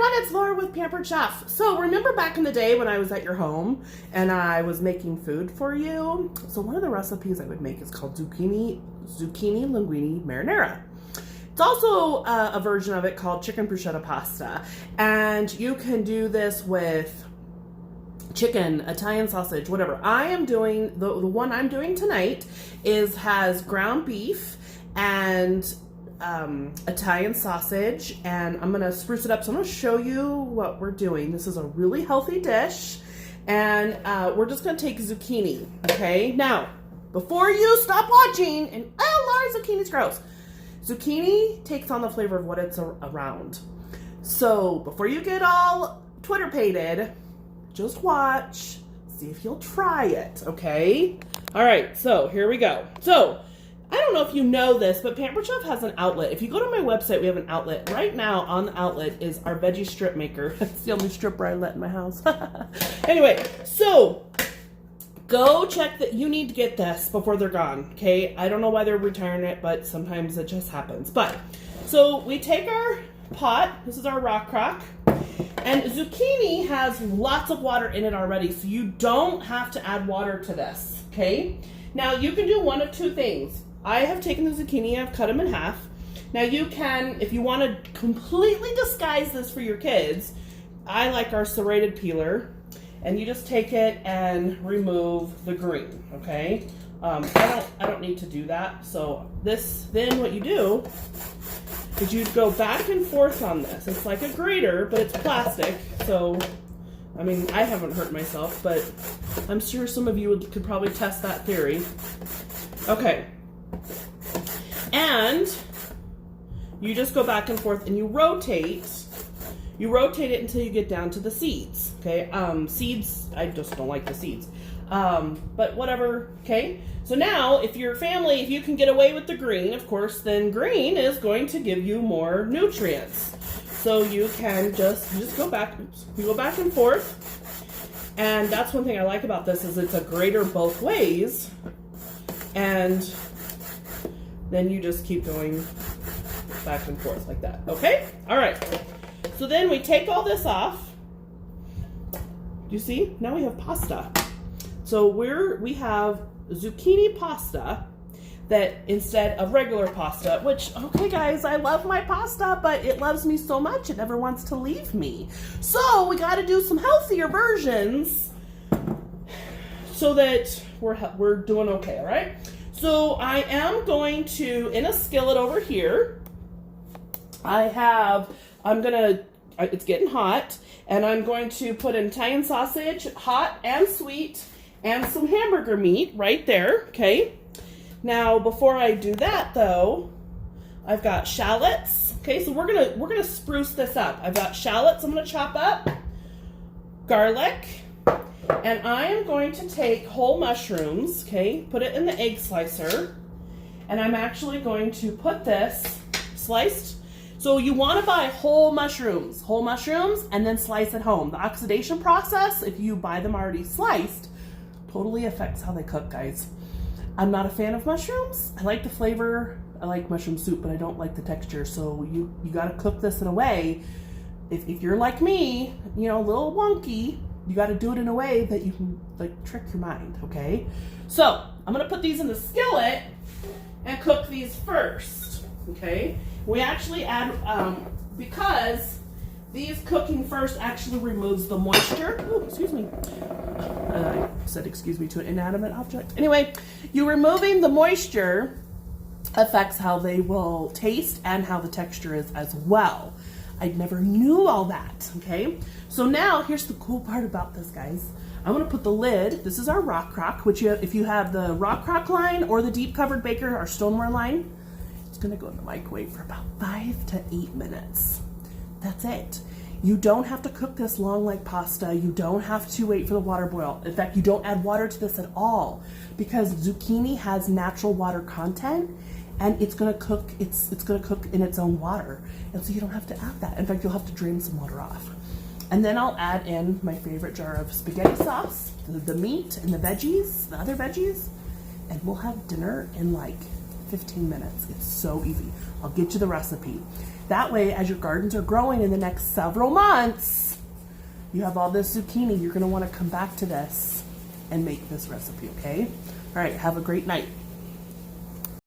everyone, it's Laura with Pampered Chef. So remember back in the day when I was at your home and I was making food for you? So one of the recipes I would make is called Zucchini Linguini Marinara. It's also a version of it called chicken bruschetta pasta. And you can do this with chicken, Italian sausage, whatever. I am doing, the one I'm doing tonight has ground beef and Italian sausage, and I'm gonna spruce it up. So I'm gonna show you what we're doing. This is a really healthy dish, and we're just gonna take zucchini, okay? Now, before you stop watching and, oh, Laura, zucchini's gross. Zucchini takes on the flavor of what it's around. So before you get all Twitter-pated, just watch, see if you'll try it, okay? All right, so here we go. So, I don't know if you know this, but Pampered Chef has an outlet. If you go to my website, we have an outlet. Right now on the outlet is our veggie strip maker. It's the only stripper I let in my house. Anyway, so go check that. You need to get this before they're gone, okay? I don't know why they're retiring it, but sometimes it just happens. But, so we take our pot. This is our rock crock. And zucchini has lots of water in it already, so you don't have to add water to this, okay? Now, you can do one of two things. I have taken the zucchini, I've cut them in half. Now you can, if you want to completely disguise this for your kids, I like our serrated peeler, and you just take it and remove the green, okay? I don't need to do that. So then what you do is you go back and forth on this. It's like a grater, but it's plastic, so I mean, I haven't hurt myself, but I'm sure some of you could probably test that theory. Okay. And you just go back and forth and you rotate. You rotate it until you get down to the seeds, okay? Seeds, I just don't like the seeds. But whatever, okay? So now, if your family, if you can get away with the green, of course, then green is going to give you more nutrients. So you can just go back, you go back and forth. And that's one thing I like about this is it's a grater both ways. And then you just keep going back and forth like that, okay? All right, so then we take all this off. You see, now we have pasta. So we have zucchini pasta that instead of regular pasta, which, okay guys, I love my pasta, but it loves me so much it never wants to leave me. So we gotta do some healthier versions so that we're doing okay, all right? So I am going to, in a skillet over here, it's getting hot, and I'm going to put an Italian sausage, hot and sweet, and some hamburger meat right there, okay? Now, before I do that though, I've got shallots, okay? So we're gonna spruce this up. I've got shallots I'm gonna chop up, garlic, and I am going to take whole mushrooms, okay, put it in the egg slicer, and I'm actually going to put this sliced. So you want to buy whole mushrooms, and then slice at home. The oxidation process, if you buy them already sliced, totally affects how they cook, guys. I'm not a fan of mushrooms. I like the flavor. I like mushroom soup, but I don't like the texture. So you got to cook this in a way, if you're like me, you know, a little wonky, you got to do it in a way that you can like trick your mind, okay? So I'm gonna put these in the skillet and cook these first, okay? We actually add, because these cooking first actually removes the moisture. Oh, excuse me. I said excuse me to an inanimate object. Anyway, you removing the moisture affects how they will taste and how the texture is as well. I never knew all that, okay? So now, here's the cool part about this, guys. I'm gonna put the lid, this is our rock crock, which if you have the rock crock line or the deep covered baker, our stoneware line, it's gonna go in the microwave for about 5 to 8 minutes. That's it. You don't have to cook this long like pasta. You don't have to wait for the water boil. In fact, you don't add water to this at all because zucchini has natural water content and it's gonna cook, it's gonna cook in its own water. And so you don't have to add that. In fact, you'll have to drain some water off. And then I'll add in my favorite jar of spaghetti sauce, the meat and the veggies, the other veggies, and we'll have dinner in like 15 minutes. It's so easy. I'll get you the recipe. That way, as your gardens are growing in the next several months, you have all this zucchini. You're going to want to come back to this and make this recipe, okay? All right, have a great night.